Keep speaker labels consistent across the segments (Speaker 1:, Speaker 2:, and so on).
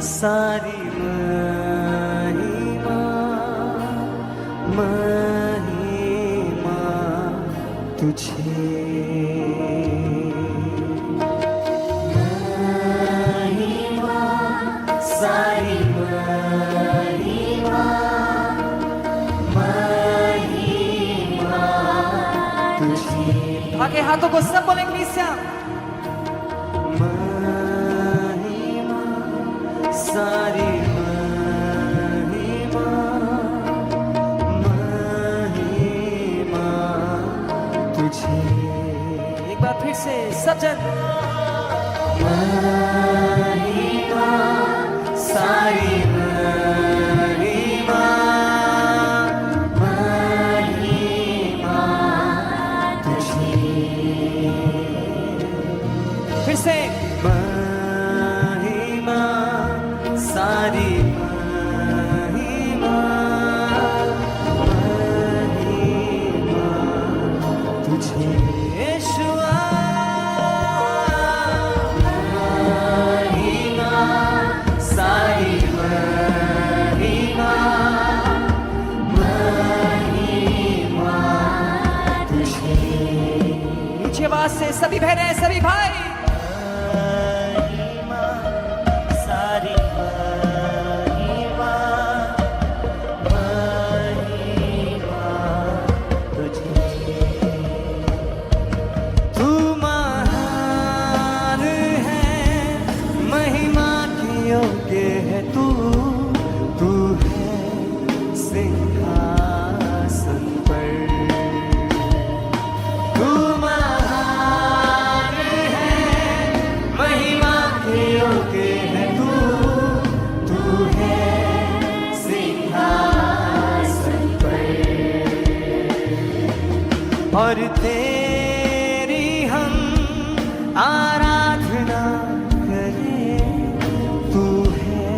Speaker 1: सारी महिमा महिमा तुझे, महिमा सारी महिमा महिमा तुझे।
Speaker 2: आगे हाथों को सब बोलेंगे कलीसिया।
Speaker 1: सारी महिमा महिमा तुझे।
Speaker 2: एक बार फिर से सब जन।
Speaker 1: महिमा सारी महिमा महिमा तुझे।
Speaker 2: फिर से
Speaker 1: सारी महिमा महिमा तुझे। यीशुआ महिमा सारी महिमा महिमा तुझे।
Speaker 2: नीचे आवाज से सभी बहनें सभी भाई।
Speaker 1: और तेरी हम आराधना करें, तू है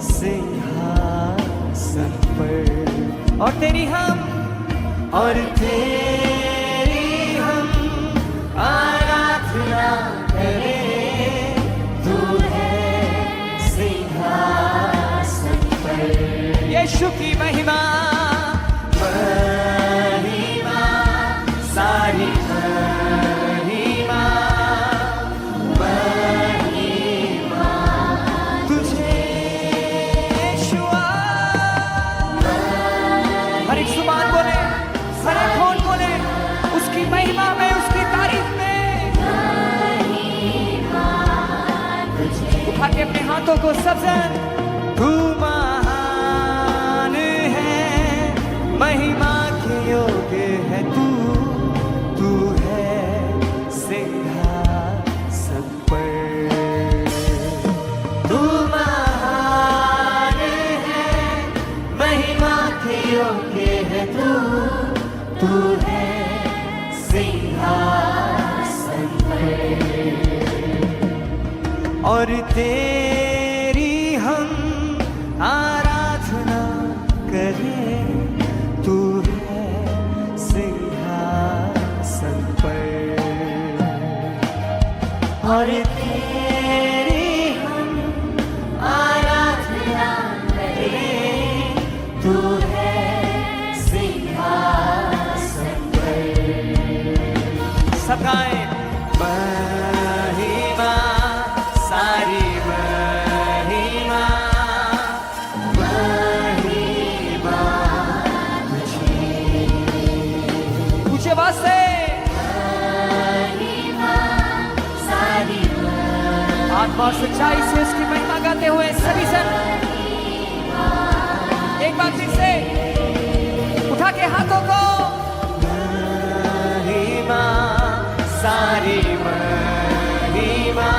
Speaker 1: सिंहासन पर।
Speaker 2: और तेरी हम
Speaker 1: आराधना करें, तू है सिंहासन पर।
Speaker 2: यीशु की महिमा
Speaker 1: सारी महिमा महिमा तुझे।
Speaker 2: यीशुआ। हर एक जुबान बोले, हर एक होंठ बोले उसकी महिमा में, उसकी तारीफ में। उठा के अपने हाथों को सब जन।
Speaker 1: तू महान है, महिमा के योग्य है तू, तू है सिंहासन पर। तू महान है, महिमा के योग्य है तू, तू है सिंहासन पर। और तेरी हम आराधना करें, तू है सिंहासन पर। और तेरी हम आराधना करें, तू है सिंहासन पर।
Speaker 2: सब गाएं।
Speaker 1: महिमा सारी महिमा महिमा तुझे।
Speaker 2: ऊंचे आवाज से
Speaker 1: सारी
Speaker 2: आत्मा और सच्चाई से उसकी महिमा गाते हुए सभी जन एक बार फिर से उठा के हाथों को।
Speaker 1: महिमा सारी महिमा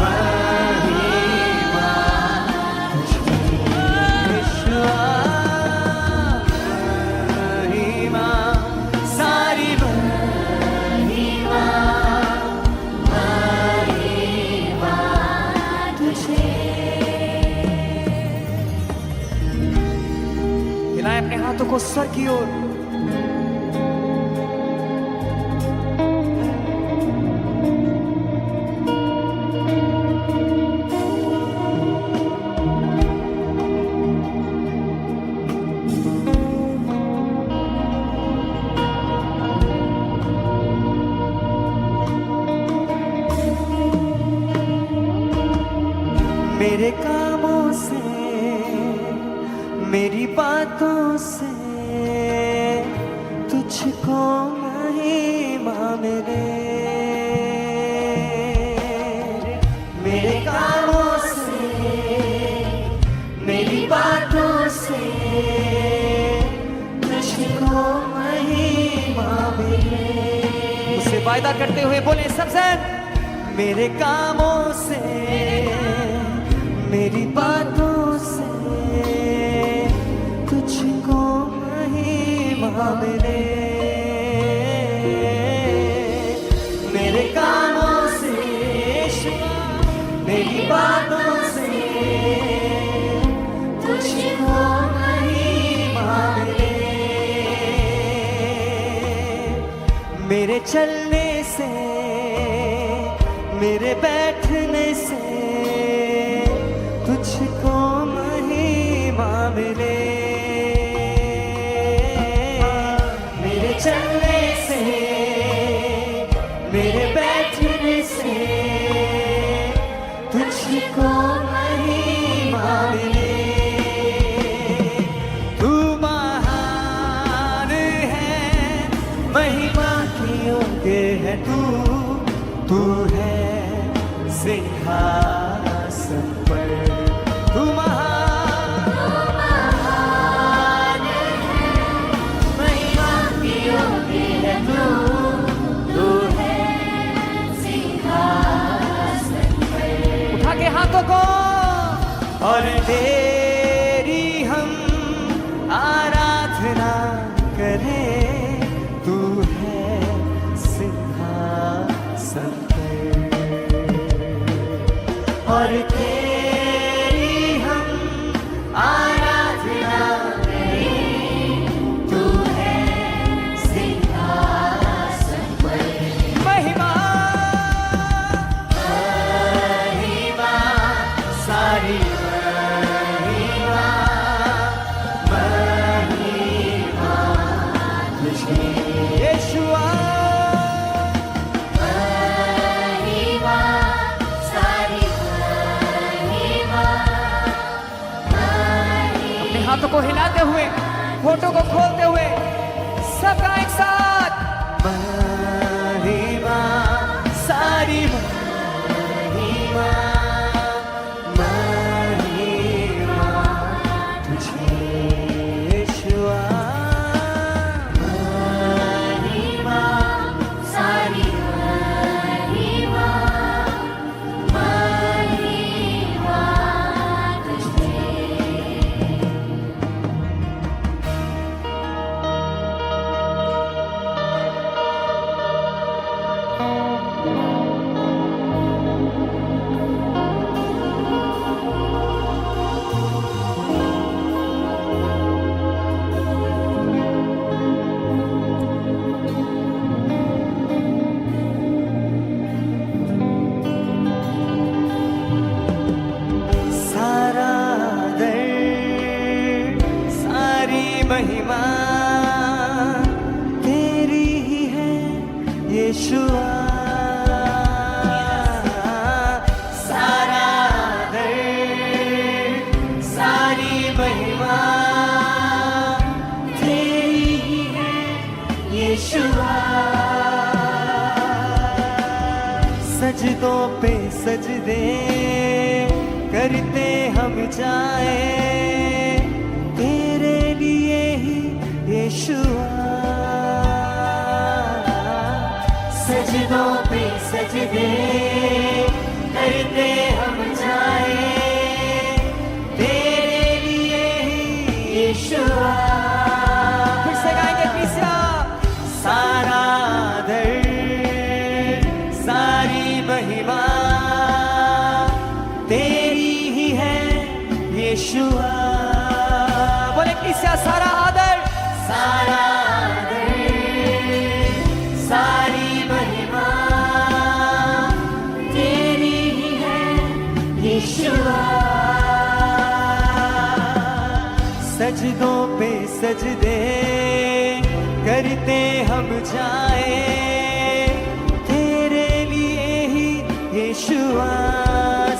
Speaker 1: महिमा तुझे। यीशुआ महिमा सारी महिमा महिमा तुझे।
Speaker 2: हिलाएं अपने हाथों को स्वर की ओर।
Speaker 1: मेरे कामों से, मेरी बातों से तुझको महिमा मिले। मेरे कामों से, मेरी बातों से तुझको महिमा मिले।
Speaker 2: उससे वायदा करते हुए बोले सबसे,
Speaker 1: मेरे कामों से, मेरी बातों से तुझको महिमा मिले। मेरे कामों से, मेरी बातों से तुझको महिमा मिले। मेरे चलने से, मेरे बैठने से तुझको महिमा मिले। मेरे चलने से, मेरे बैठने से तुझको महिमा मिले। तू महान है, महिमा की योग्य है तू है सिंहासन पर। तू महान है, महिमा की योग्य है तू है सिंहासन पर।
Speaker 2: उठा के हाथों को,
Speaker 1: और तेरी हम आराधना करें, तू है सिंहासन पर। और तेरी हम आराधना करें, तू है सिंहासन पर। महिमा, महिमा, सारी महिमा, महिमा तुझे यीशुआ।
Speaker 2: हाथों को हिलाते हुए, फोटो को खोलते हुए, सबका एक साथ।
Speaker 1: महिमा, सारी महिमा, महिमा तुझे यीशुआ। महिमा, सारी महिमा, महिमा तुझे। महिमा तेरी ही है यीशुआ। सारा दर्द, सारी महिमा तेरी ही है यीशुआ। सजदों पे सजदे करते हम जाए तेरे लिए ही यीशुआ। सजदों पे सजदे करते हम जाए तेरे लिए ही यीशुआ।
Speaker 2: फिर से गाएंगे तीसरा।
Speaker 1: सारा दर्द, सारी महिमा तेरी ही है यीशुआ।
Speaker 2: बोले तीसरा, सारा आदर,
Speaker 1: सारा आदर, सारी महिमा तेरी ही है यीशुआ। सजदों पे सजदे करते हम जाए तेरे लिए ही यीशुआ।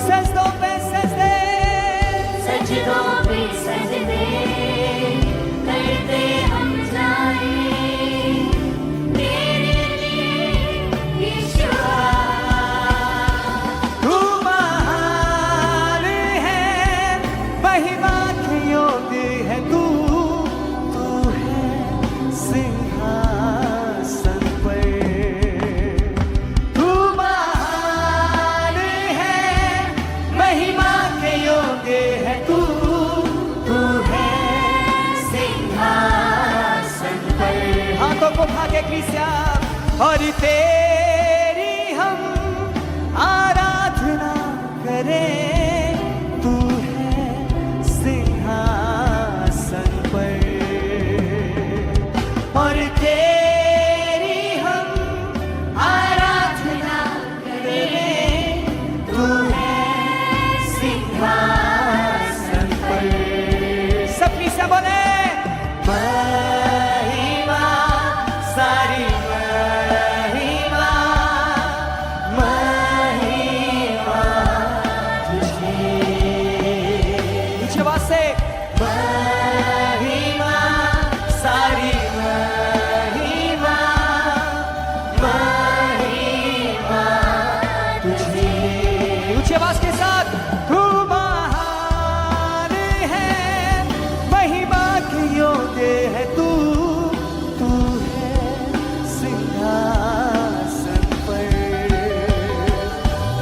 Speaker 1: सजदों पे सजदे तुझे।
Speaker 2: ऊंची आवाज के साथ
Speaker 1: तू महान है, महिमा के योग्य है तू, तू है सिंहासन पर।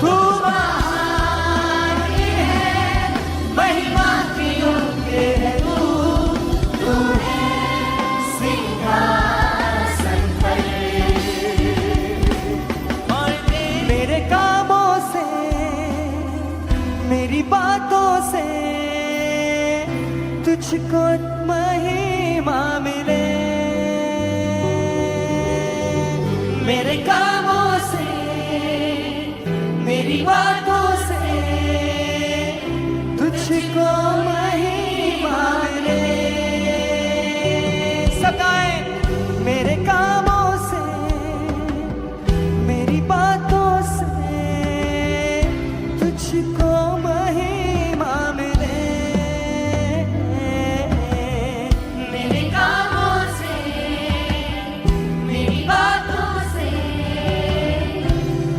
Speaker 1: तू महान है, महिमा के योग्य है तू, तू है सिंहासन पर। और मेरे कामों से, मेरी बातों से तुझको महिमा मिले। मेरे कामों से, मेरी बातों से तुझको महिमा मिले। सब गाएं। मेरे कामों से, मेरी बातों से तुझको महिमा मिले। मेरे कामों से, मेरी बातों से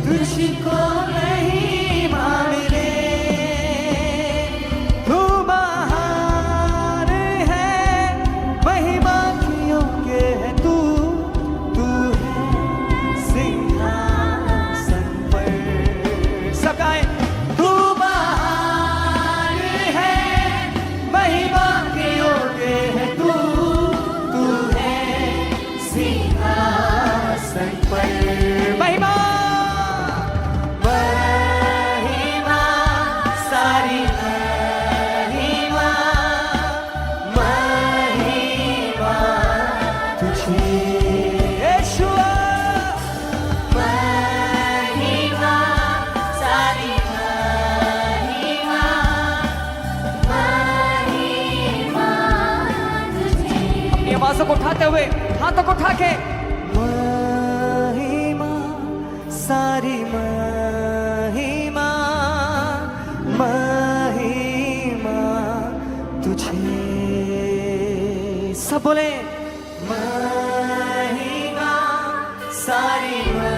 Speaker 1: तुझको महिमा मिले। तू महान है, महिमा के योग्य है तू, तू है सिंहासन पर। सब गाएं। तू महान है, महिमा के योग्य है तू, तू है सिंहासन पर। महिमा, महिमा, सारी महिमा, महिमा तुझे। यीशुआ, महिमा, सारी महिमा, महिमा तुझे।
Speaker 2: अपनी आवाजों को उठाते हुए हाथों को उठा के
Speaker 1: महिमा, सारी महिमा, महिमा तुझे। सब बोले। महिमा, सारी महिमा,